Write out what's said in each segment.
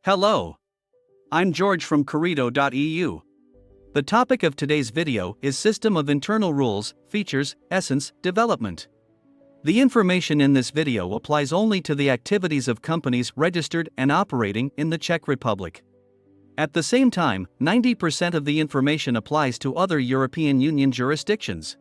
Hello. I'm George from Corrido.eu. The topic of today's video is System of Internal Rules, Features, Essence, Development. The information in this video applies only to the activities of companies registered and operating in the Czech Republic. At the same time, 90% of the information applies to other European Union jurisdictions.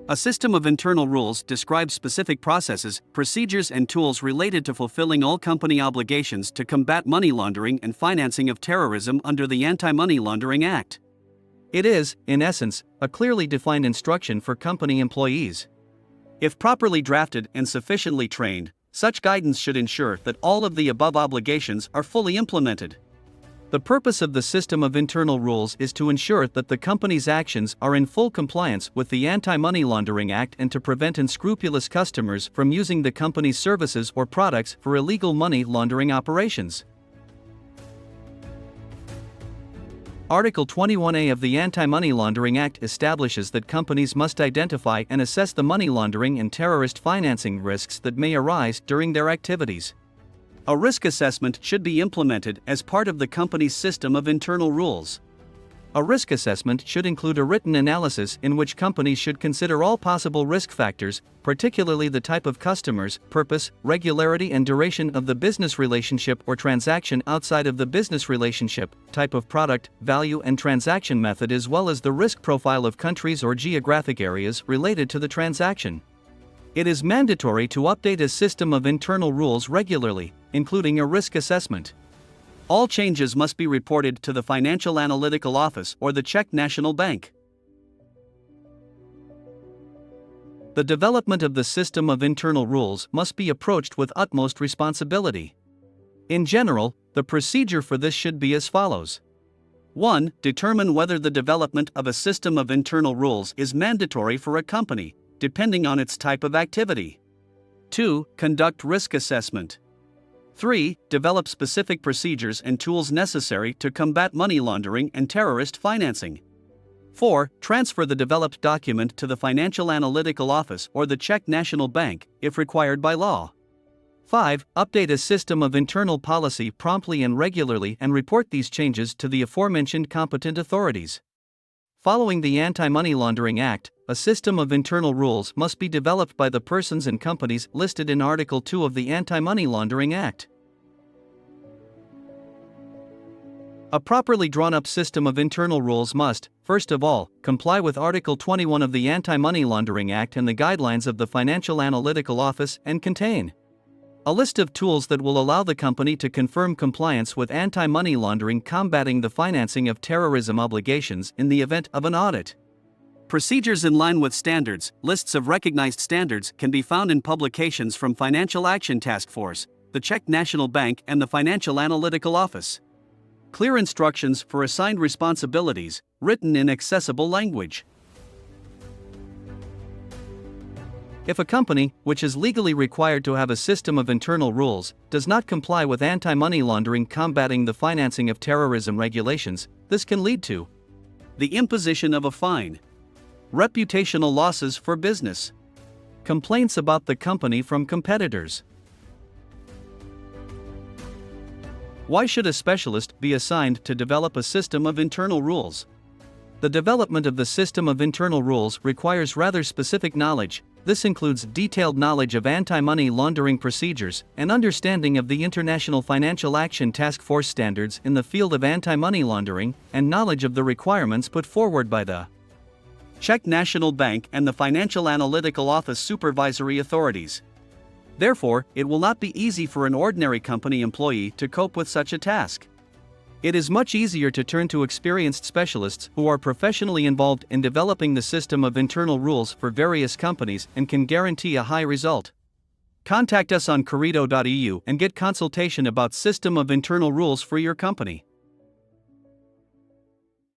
A system of internal rules describes specific processes, procedures, and tools related to fulfilling all company obligations to combat money laundering and financing of terrorism under the Anti-Money Laundering Act. It is, in essence, a clearly defined instruction for company employees. If properly drafted and sufficiently trained, such guidance should ensure that all of the above obligations are fully implemented. The purpose of the system of internal rules is to ensure that the company's actions are in full compliance with the Anti-Money Laundering Act and to prevent unscrupulous customers from using the company's services or products for illegal money laundering operations. Article 21A of the Anti-Money Laundering Act establishes that companies must identify and assess the money laundering and terrorist financing risks that may arise during their activities. A risk assessment should be implemented as part of the company's system of internal rules. A risk assessment should include a written analysis in which companies should consider all possible risk factors, particularly the type of customers, purpose, regularity, and duration of the business relationship or transaction outside of the business relationship, type of product, value, and transaction method, as well as the risk profile of countries or geographic areas related to the transaction. It is mandatory to update a system of internal rules regularly, including a risk assessment. All changes must be reported to the Financial Analytical Office or the Czech National Bank. The development of the system of internal rules must be approached with utmost responsibility. In general, the procedure for this should be as follows. 1. Determine whether the development of a system of internal rules is mandatory for a company, depending on its type of activity. 2. Conduct risk assessment. 3. Develop specific procedures and tools necessary to combat money laundering and terrorist financing. 4. Transfer the developed document to the Financial Analytical Office or the Czech National Bank, if required by law. 5. Update a system of internal policy promptly and regularly and report these changes to the aforementioned competent authorities. Following the Anti-Money Laundering Act, a system of internal rules must be developed by the persons and companies listed in Article 2 of the Anti-Money Laundering Act. A properly drawn-up system of internal rules must, first of all, comply with Article 21 of the Anti-Money Laundering Act and the guidelines of the Financial Analytical Office and contain a list of tools that will allow the company to confirm compliance with anti-money laundering, combating the financing of terrorism obligations in the event of an audit. Procedures in line with standards. Lists of recognized standards can be found in publications from Financial Action Task Force, the Czech National Bank, and the Financial Analytical Office. Clear instructions for assigned responsibilities, written in accessible language. If a company, which is legally required to have a system of internal rules, does not comply with anti-money laundering combating the financing of terrorism regulations, this can lead to the imposition of a fine, reputational losses for business, complaints about the company from competitors. Why should a specialist be assigned to develop a system of internal rules? The development of the system of internal rules requires rather specific knowledge. This includes detailed knowledge of anti-money laundering procedures, and understanding of the International Financial Action Task Force standards in the field of anti-money laundering, and knowledge of the requirements put forward by the Czech National Bank and the Financial Analytical Office supervisory authorities. Therefore, it will not be easy for an ordinary company employee to cope with such a task. It is much easier to turn to experienced specialists who are professionally involved in developing the system of internal rules for various companies and can guarantee a high result. Contact us on Corrido.eu and get consultation about system of internal rules for your company.